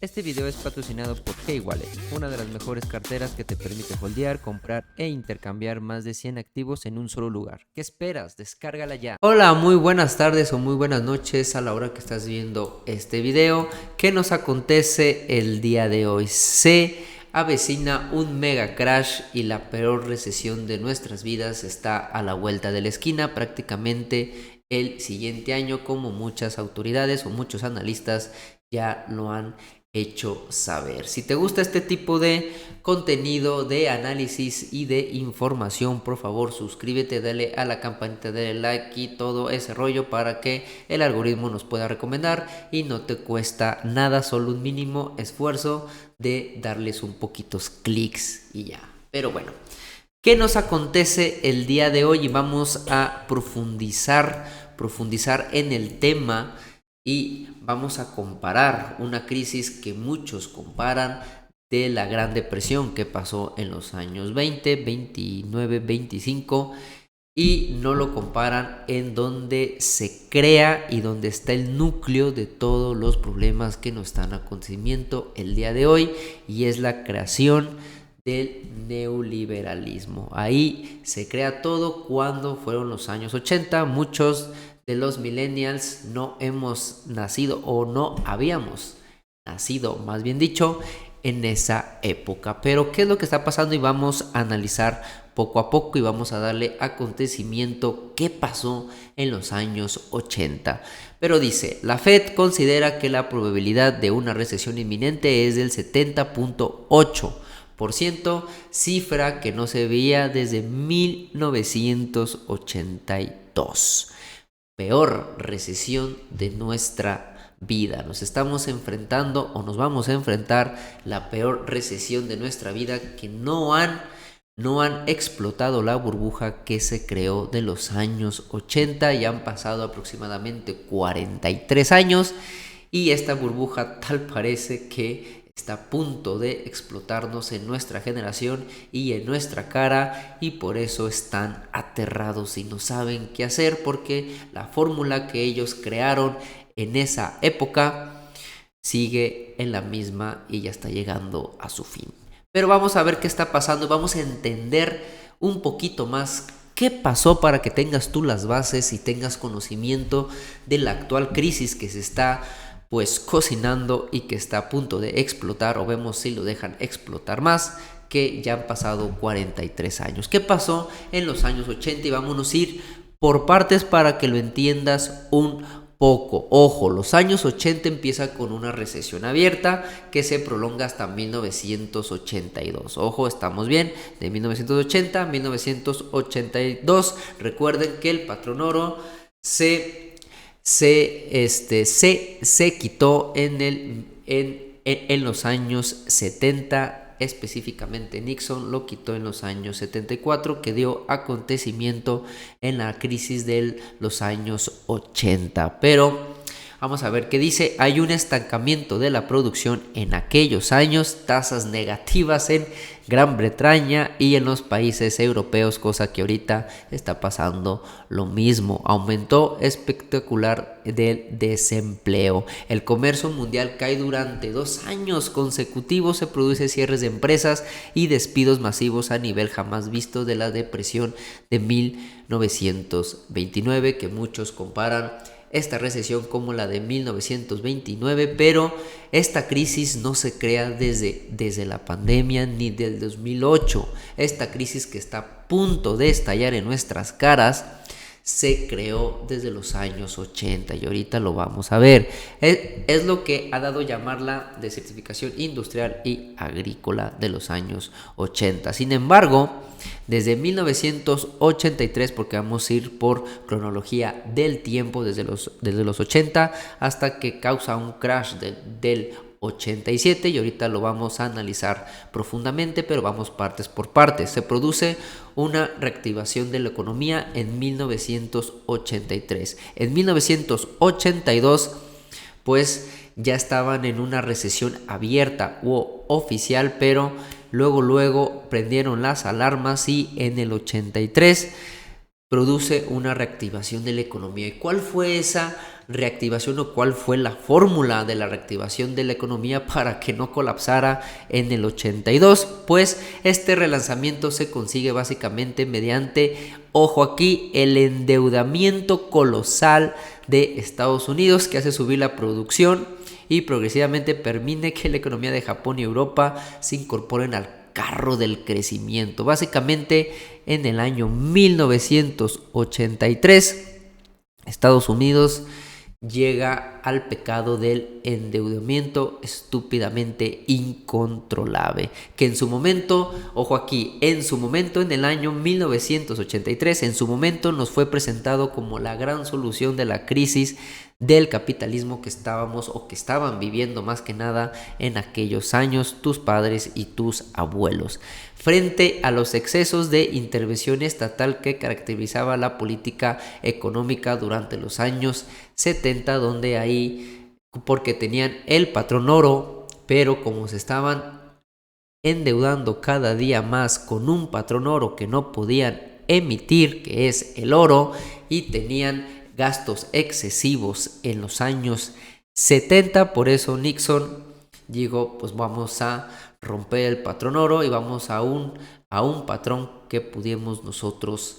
Este video es patrocinado por K-Wallet, una de las mejores carteras que te permite holdear, comprar e intercambiar más de 100 activos en un solo lugar. ¿Qué esperas? Descárgala ya. Hola, muy buenas tardes o muy buenas noches a la hora que estás viendo este video. ¿Qué nos acontece el día de hoy? Se avecina un mega crash y la peor recesión de nuestras vidas está a la vuelta de la esquina, prácticamente el siguiente año, como muchas autoridades o muchos analistas ya lo han hecho saber. Si te gusta este tipo de contenido, de análisis y de información, por favor suscríbete, dale a la campanita, dale like y todo ese rollo para que el algoritmo nos pueda recomendar y no te cuesta nada, solo un mínimo esfuerzo de darles un poquitos clics y ya. Pero bueno, ¿qué nos acontece el día de hoy? Y vamos a profundizar en el tema y vamos a comparar una crisis que muchos comparan de la Gran Depresión que pasó en los años 20, 29, 25 y no lo comparan en donde se crea y donde está el núcleo de todos los problemas que nos están aconteciendo el día de hoy, y es la creación del neoliberalismo. Ahí se crea todo cuando fueron los años 80. Muchos de los millennials no hemos nacido o no habíamos nacido, más bien dicho, en esa época. Pero ¿qué es lo que está pasando? Y vamos a analizar poco a poco y vamos a darle acontecimiento qué pasó en los años 80. Pero dice, la Fed considera que la probabilidad de una recesión inminente es del 70.8%, cifra que no se veía desde 1982. Peor recesión de nuestra vida. Nos estamos enfrentando o nos vamos a enfrentar la peor recesión de nuestra vida, que no han explotado la burbuja que se creó de los años 80 y han pasado aproximadamente 43 años y esta burbuja tal parece que está a punto de explotarnos en nuestra generación y en nuestra cara, y por eso están aterrados y no saben qué hacer, porque la fórmula que ellos crearon en esa época sigue en la misma y ya está llegando a su fin. Pero vamos a ver qué está pasando, vamos a entender un poquito más qué pasó para que tengas tú las bases y tengas conocimiento de la actual crisis que se está cocinando y que está a punto de explotar, o vemos si lo dejan explotar más, que ya han pasado 43 años. ¿Qué pasó en los años 80? Y vámonos a ir por partes para que lo entiendas un poco. Ojo, los años 80 empieza con una recesión abierta que se prolonga hasta 1982. Ojo, estamos bien, de 1980 a 1982. Recuerden que el patrón oro se quitó en los años 70, específicamente Nixon lo quitó en los años 74, que dio acontecimiento en la crisis de los años 80. Pero vamos a ver qué dice. Hay un estancamiento de la producción en aquellos años, tasas negativas en Gran Bretaña y en los países europeos, cosa que ahorita está pasando lo mismo. Aumentó espectacular del desempleo. El comercio mundial cae durante 2 años consecutivos. Se produce cierres de empresas y despidos masivos a nivel jamás visto de la depresión de 1929, que muchos comparan esta recesión como la de 1929, pero esta crisis no se crea desde la pandemia ni del 2008. Esta crisis que está a punto de estallar en nuestras caras se creó desde los años 80 y ahorita lo vamos a ver. Es lo que ha dado llamar la desertificación industrial y agrícola de los años 80. Sin embargo, desde 1983, porque vamos a ir por cronología del tiempo, desde los 80 hasta que causa un crash del 87, y ahorita lo vamos a analizar profundamente, pero vamos partes por partes. Se produce una reactivación de la economía en 1983. En 1982, pues ya estaban en una recesión abierta u oficial, pero luego prendieron las alarmas y en el 83 produce una reactivación de la economía. ¿Y cuál fue esa reactivación o cuál fue la fórmula de la reactivación de la economía para que no colapsara en el 82. Pues este relanzamiento se consigue básicamente mediante, ojo aquí, el endeudamiento colosal de Estados Unidos, que hace subir la producción y progresivamente permite que la economía de Japón y Europa se incorporen al carro del crecimiento. Básicamente en el año 1983 Estados Unidos llega al pecado del endeudamiento estúpidamente incontrolable, que en su momento, ojo aquí, en su momento, en el año 1983, en su momento nos fue presentado como la gran solución de la crisis del capitalismo que estábamos o que estaban viviendo más que nada en aquellos años tus padres y tus abuelos, frente a los excesos de intervención estatal que caracterizaba la política económica durante los años 70, donde ahí, porque tenían el patrón oro, pero como se estaban endeudando cada día más con un patrón oro que no podían emitir, que es el oro, y tenían gastos excesivos en los años 70, por eso Nixon dijo, pues vamos a romper el patrón oro y vamos a un patrón que pudiéramos nosotros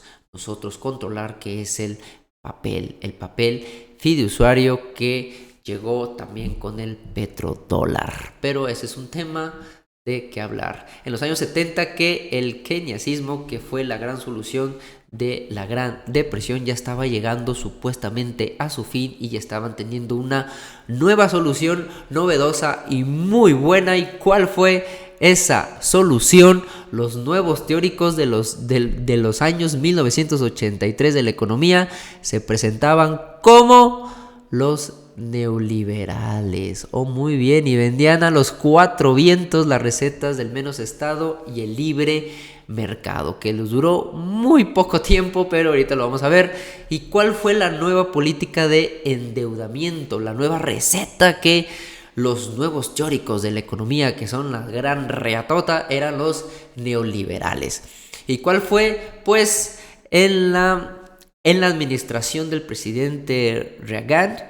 controlar, que es el papel fiduciario, que llegó también con el petrodólar. Pero ese es un tema de qué hablar. En los años 70, que el keynesianismo, que fue la gran solución de la Gran Depresión, ya estaba llegando supuestamente a su fin y ya estaban teniendo una nueva solución novedosa y muy buena. ¿Y cuál fue esa solución? Los nuevos teóricos de los años 1983 de la economía se presentaban como los neoliberales. Muy bien, y vendían a los cuatro vientos las recetas del menos Estado y el libre mercado, que les duró muy poco tiempo, pero ahorita lo vamos a ver. ¿Y cuál fue la nueva política de endeudamiento? La nueva receta que los nuevos teóricos de la economía, que son la gran reatota, eran los neoliberales. ¿Y cuál fue? Pues en la administración del presidente Reagan,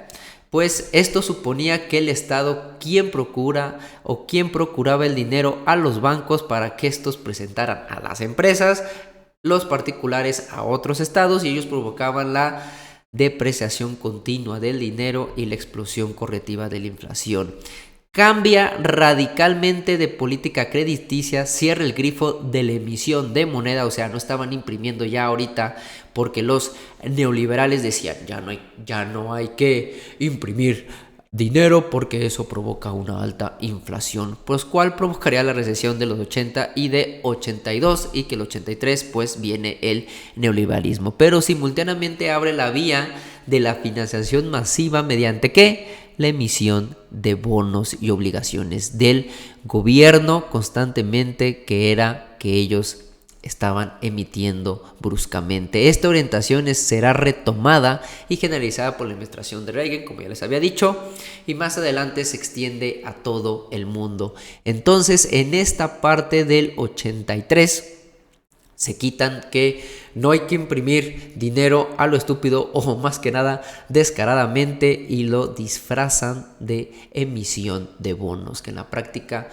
pues esto suponía que el Estado quien procuraba el dinero a los bancos para que estos presentaran a las empresas, los particulares a otros estados, y ellos provocaban la depreciación continua del dinero y la explosión correctiva de la inflación. Cambia radicalmente de política crediticia, cierra el grifo de la emisión de moneda, o sea, no estaban imprimiendo ya ahorita, porque los neoliberales decían, ya no hay que imprimir dinero porque eso provoca una alta inflación, pues cuál provocaría la recesión de los 80 y de 82, y que el 83 pues viene el neoliberalismo, pero simultáneamente abre la vía de la financiación masiva mediante ¿qué? La emisión de bonos y obligaciones del gobierno constantemente, que era que ellos estaban emitiendo bruscamente. Esta orientación será retomada y generalizada por la administración de Reagan, como ya les había dicho, y más adelante se extiende a todo el mundo. Entonces, en esta parte del 83 se quitan que no hay que imprimir dinero a lo estúpido, o más que nada descaradamente, y lo disfrazan de emisión de bonos, que en la práctica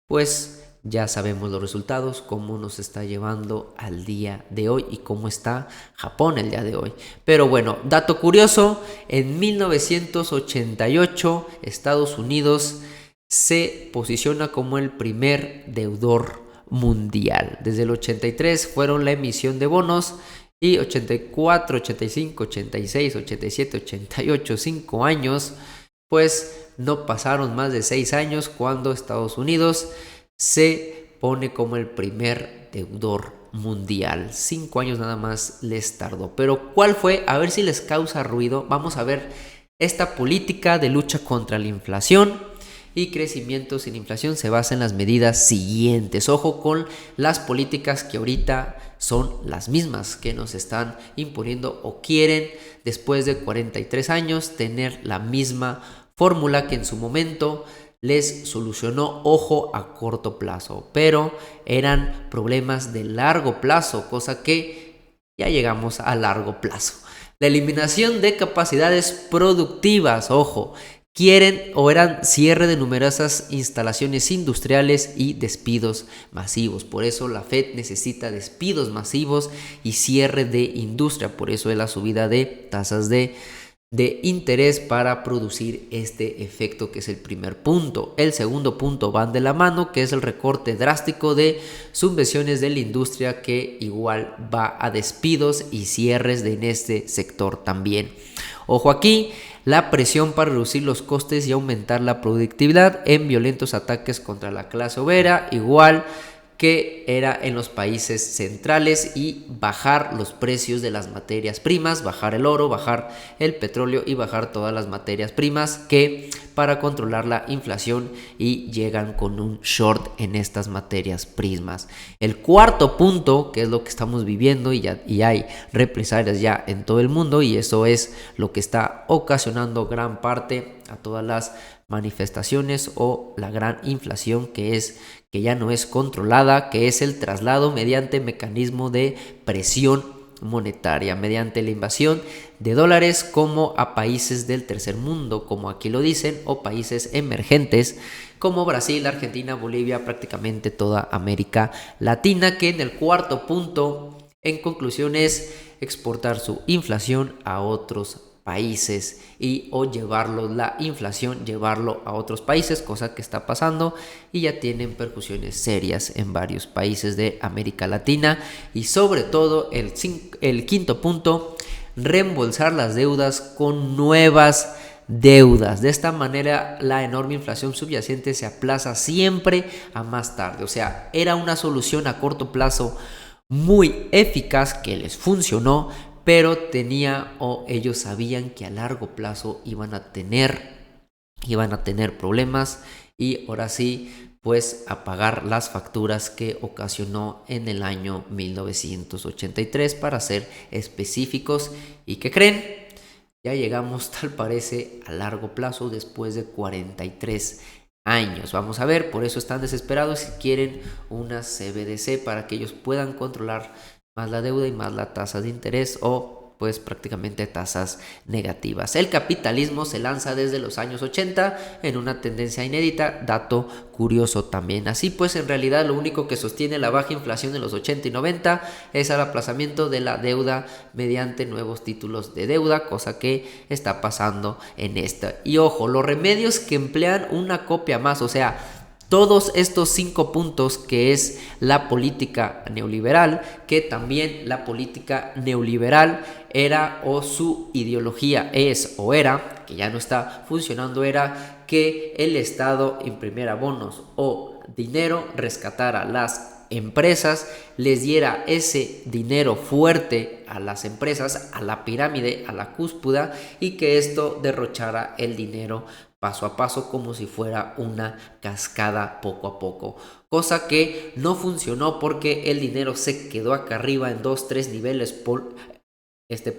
pues ya sabemos los resultados, cómo nos está llevando al día de hoy y cómo está Japón el día de hoy. Pero bueno, dato curioso, en 1988 Estados Unidos se posiciona como el primer deudor mundial. Desde el 83 fueron la emisión de bonos, y 84, 85, 86, 87, 88, 5 años, pues no pasaron más de 6 años cuando Estados Unidos se pone como el primer deudor mundial. 5 años nada más les tardó. Pero ¿cuál fue? A ver si les causa ruido. Vamos a ver esta política de lucha contra la inflación y crecimiento sin inflación. Se basa en las medidas siguientes. Ojo con las políticas que ahorita son las mismas que nos están imponiendo, o quieren después de 43 años tener la misma fórmula que en su momento les solucionó, ojo, a corto plazo, pero eran problemas de largo plazo, cosa que ya llegamos a largo plazo. La eliminación de capacidades productivas, ojo, quieren o eran cierre de numerosas instalaciones industriales y despidos masivos. Por eso la Fed necesita despidos masivos y cierre de industria. Por eso es la subida de tasas de interés para producir este efecto, que es el primer punto. El segundo punto van de la mano, que es el recorte drástico de subvenciones de la industria, que igual va a despidos y cierres en este sector también. Ojo aquí, la presión para reducir los costes y aumentar la productividad en violentos ataques contra la clase obrera, igual que era en los países centrales, y bajar los precios de las materias primas, bajar el oro, bajar el petróleo y bajar todas las materias primas, que para controlar la inflación y llegan con un short en estas materias primas. El cuarto punto, que es lo que estamos viviendo y hay represalias ya en todo el mundo, y eso es lo que está ocasionando gran parte a todas las manifestaciones o la gran inflación que ya no es controlada, que es el traslado mediante mecanismo de presión monetaria, mediante la invasión de dólares como a países del tercer mundo, como aquí lo dicen, o países emergentes como Brasil, Argentina, Bolivia, prácticamente toda América Latina, que en el cuarto punto, en conclusión, es exportar su inflación a otros países o la inflación llevarlo a otros países, cosa que está pasando y ya tienen percusiones serias en varios países de América Latina. Y sobre todo el quinto punto, reembolsar las deudas con nuevas deudas. De esta manera la enorme inflación subyacente se aplaza siempre a más tarde. O sea, era una solución a corto plazo muy eficaz que les funcionó, pero ellos sabían que a largo plazo iban a tener problemas, y ahora sí, pues a pagar las facturas que ocasionó en el año 1983, para ser específicos. ¿Y qué creen? Ya llegamos, tal parece, a largo plazo después de 43 años. Vamos a ver, por eso están desesperados y quieren una CBDC para que ellos puedan controlar más la deuda y más la tasa de interés, o pues prácticamente tasas negativas. El capitalismo se lanza desde los años 80 en una tendencia inédita, dato curioso también. Así pues, en realidad lo único que sostiene la baja inflación de los 80 y 90 es el aplazamiento de la deuda mediante nuevos títulos de deuda, cosa que está pasando en esta. Y ojo, los remedios que emplean una copia más, o sea, todos estos 5 puntos, que es la política neoliberal, que también la política neoliberal era, o su ideología es o era, que ya no está funcionando, era que el Estado imprimiera bonos o dinero, rescatara las empresas, les diera ese dinero fuerte a las empresas, a la pirámide, a la cúspide, y que esto derrochara el dinero paso a paso, como si fuera una cascada, poco a poco, cosa que no funcionó porque el dinero se quedó acá arriba en 2-3 niveles.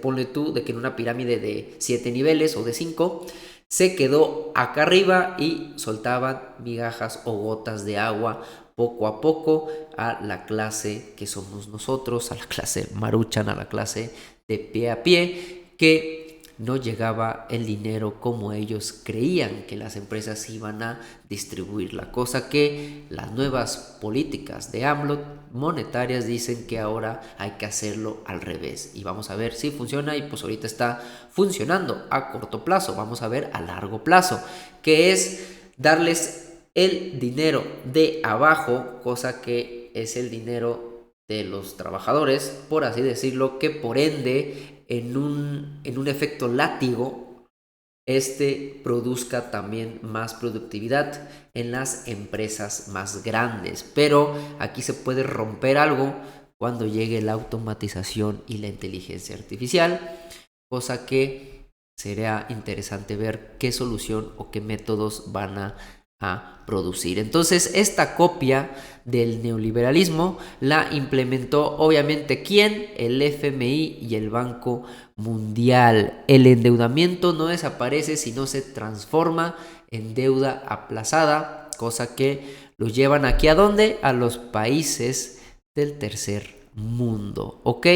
Ponle tú de que en una pirámide de 7 niveles o de 5 se quedó acá arriba y soltaban migajas o gotas de agua poco a poco a la clase que somos nosotros, a la clase maruchan, a la clase de pie a pie, que no llegaba el dinero como ellos creían que las empresas iban a distribuir. La cosa que las nuevas políticas de AMLO monetarias dicen que ahora hay que hacerlo al revés. Y vamos a ver si funciona, y pues ahorita está funcionando a corto plazo. Vamos a ver a largo plazo, que es darles el dinero de abajo, cosa que es el dinero de los trabajadores, por así decirlo, que por ende en un efecto látigo produzca también más productividad en las empresas más grandes. Pero aquí se puede romper algo cuando llegue la automatización y la inteligencia artificial, cosa que sería interesante ver qué solución o qué métodos van a producir. Entonces, esta copia del neoliberalismo la implementó obviamente ¿quién? El FMI y el Banco Mundial. El endeudamiento no desaparece, sino se transforma en deuda aplazada, cosa que los llevan aquí ¿a dónde? A los países del tercer mundo, ¿ok?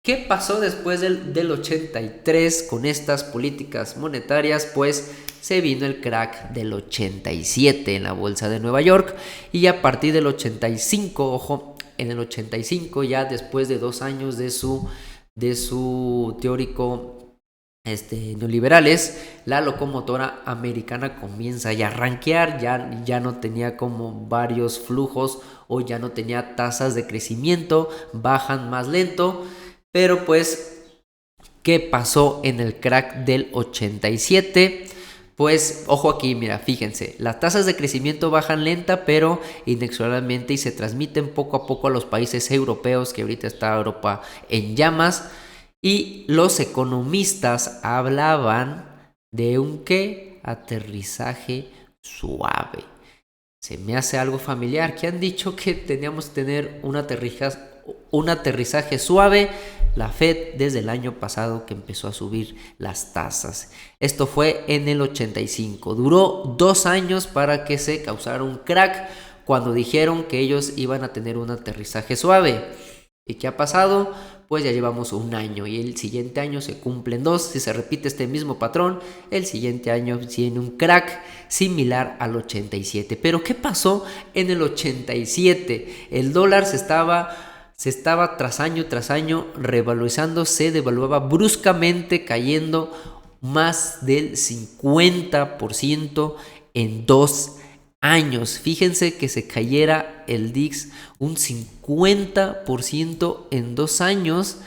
¿Qué pasó después del 83 con estas políticas monetarias? Pues se vino el crack del 87 en la bolsa de Nueva York, y a partir del 85, ojo, en el 85, ya después de 2 años de su teórico neoliberales, la locomotora americana comienza ya a rankear, ya no tenía como varios flujos, o ya no tenía tasas de crecimiento, bajan más lento. Pero pues, ¿qué pasó en el crack del 87? Pues, ojo aquí, mira, fíjense, las tasas de crecimiento bajan lenta, pero inexorablemente, y se transmiten poco a poco a los países europeos, que ahorita está Europa en llamas, y los economistas hablaban de un ¿qué? Aterrizaje suave. Se me hace algo familiar, que han dicho que teníamos que tener un aterrizaje suave. La Fed desde el año pasado que empezó a subir las tasas. Esto fue en el 85. Duró 2 años para que se causara un crack cuando dijeron que ellos iban a tener un aterrizaje suave. ¿Y qué ha pasado? Pues ya llevamos 1 año, y el siguiente año se cumplen 2. Si se repite este mismo patrón, el siguiente año tiene un crack similar al 87. Pero ¿qué pasó en el 87? El dólar se estaba tras año revalorizando, se devaluaba bruscamente, cayendo más del 50% en 2 años. Fíjense que se cayera el DIX un 50% en 2 años.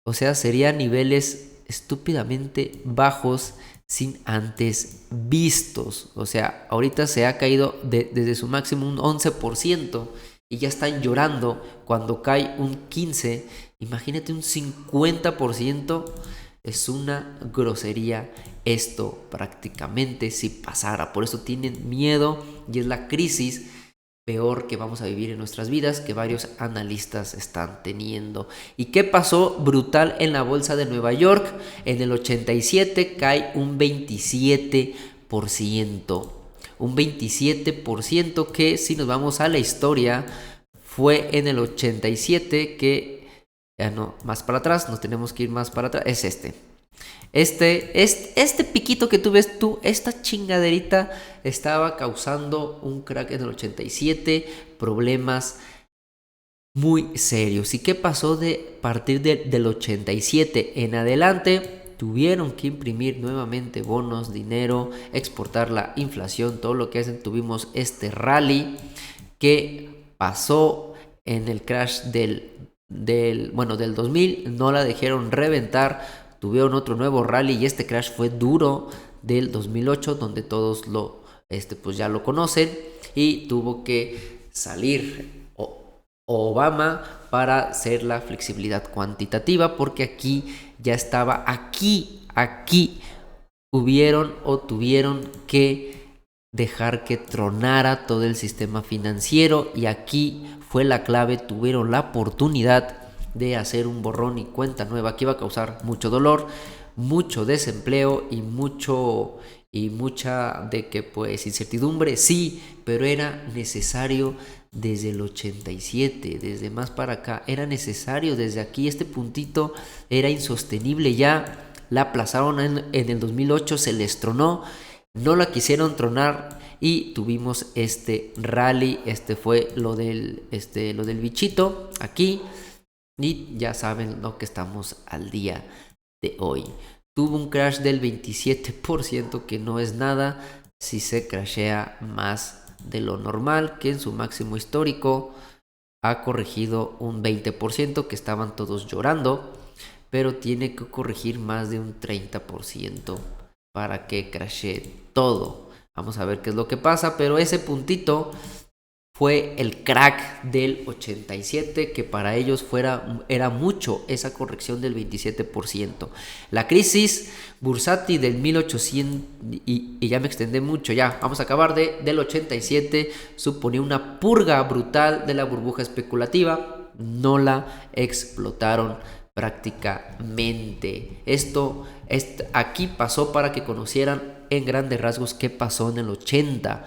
O sea, serían niveles estúpidamente bajos sin antes vistos. O sea, ahorita se ha caído desde su máximo un 11%, y ya están llorando cuando cae un 15%. Imagínate un 50%. Es una grosería esto prácticamente si pasara. Por eso tienen miedo, y es la crisis peor que vamos a vivir en nuestras vidas, que varios analistas están teniendo. ¿Y qué pasó brutal en la bolsa de Nueva York? En el 87 cae un 27%. Un 27% que, si nos vamos a la historia, fue en el 87 que... no, más para atrás, nos tenemos que ir más para atrás. Es este piquito que tú ves, esta chingaderita estaba causando un crack en el 87, problemas muy serios. ¿Y qué pasó de partir del 87 en adelante? Tuvieron que imprimir nuevamente bonos, dinero, exportar la inflación, todo lo que hacen. Tuvimos este rally que pasó en el crash del 2000, no la dejaron reventar, tuvieron otro nuevo rally, y este crash fue duro del 2008, donde todos pues ya lo conocen, y tuvo que salir Obama para hacer la flexibilidad cuantitativa, porque aquí ya estaba, aquí tuvieron que dejar que tronara todo el sistema financiero, y aquí fue la clave. Tuvieron la oportunidad de hacer un borrón y cuenta nueva que iba a causar mucho dolor, mucho desempleo y mucha de que pues incertidumbre, sí, pero era necesario desde el 87, desde más para acá, era necesario desde aquí. Este puntito era insostenible ya. La aplazaron en el 2008, se les tronó, no la quisieron tronar, y tuvimos este rally. Fue lo del bichito aquí, y ya saben lo que estamos al día de hoy. Tuvo un crash del 27%, que no es nada si se crashea más de lo normal, que en su máximo histórico ha corregido un 20%, que estaban todos llorando, pero tiene que corregir más de un 30% para que crashee todo. Vamos a ver qué es lo que pasa, pero ese puntito fue el crack del 87, que para ellos era mucho esa corrección del 27%. La crisis bursátil del 1800, y ya me extendí mucho, ya vamos a acabar del 87, suponía una purga brutal de la burbuja especulativa. No la explotaron prácticamente. Aquí pasó para que conocieran en grandes rasgos qué pasó en el 80.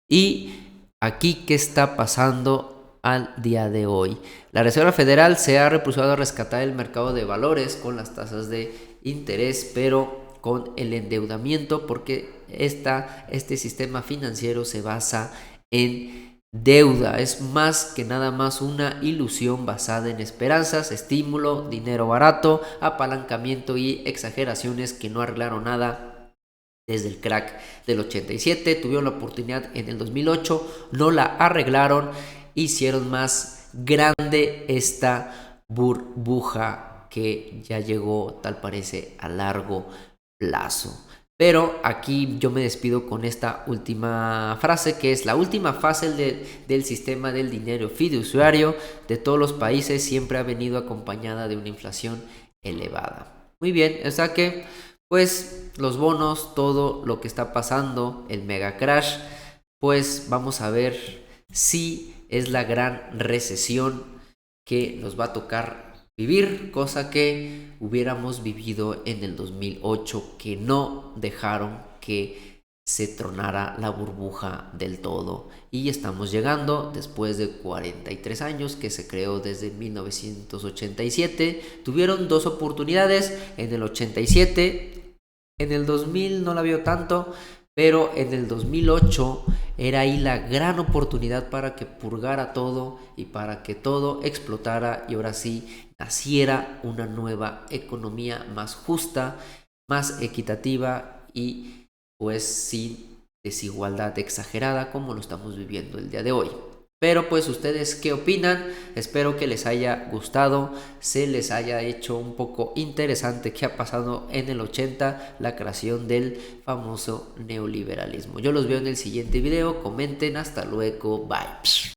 Y aquí, ¿qué está pasando al día de hoy. La Reserva Federal se ha repulsado a rescatar el mercado de valores con las tasas de interés, pero con el endeudamiento, porque este sistema financiero se basa en deuda. Es más que nada más una ilusión basada en esperanzas, estímulo, dinero barato, apalancamiento y exageraciones que no arreglaron nada. Desde el crack del 87, tuvieron la oportunidad en el 2008, no la arreglaron, hicieron más grande esta burbuja que ya llegó, tal parece, a largo plazo. Pero aquí yo me despido con esta última frase, que es: la última fase del sistema del dinero fiduciario de todos los países siempre ha venido acompañada de una inflación elevada. Muy bien, o sea que pues los bonos, todo lo que está pasando, el mega crash, pues vamos a ver si es la gran recesión que nos va a tocar vivir, cosa que hubiéramos vivido en el 2008, que no dejaron que se tronara la burbuja del todo. Y estamos llegando después de 43 años, que se creó desde 1987. Tuvieron dos oportunidades en el 87. En el 2000 no la vio tanto, pero en el 2008 era ahí la gran oportunidad para que purgara todo y para que todo explotara y ahora sí naciera una nueva economía más justa, más equitativa y pues sin desigualdad exagerada como lo estamos viviendo el día de hoy. Pero pues ustedes qué opinan, espero que les haya gustado, se les haya hecho un poco interesante qué ha pasado en el 80, la creación del famoso neoliberalismo. Yo los veo en el siguiente video, comenten, hasta luego, bye.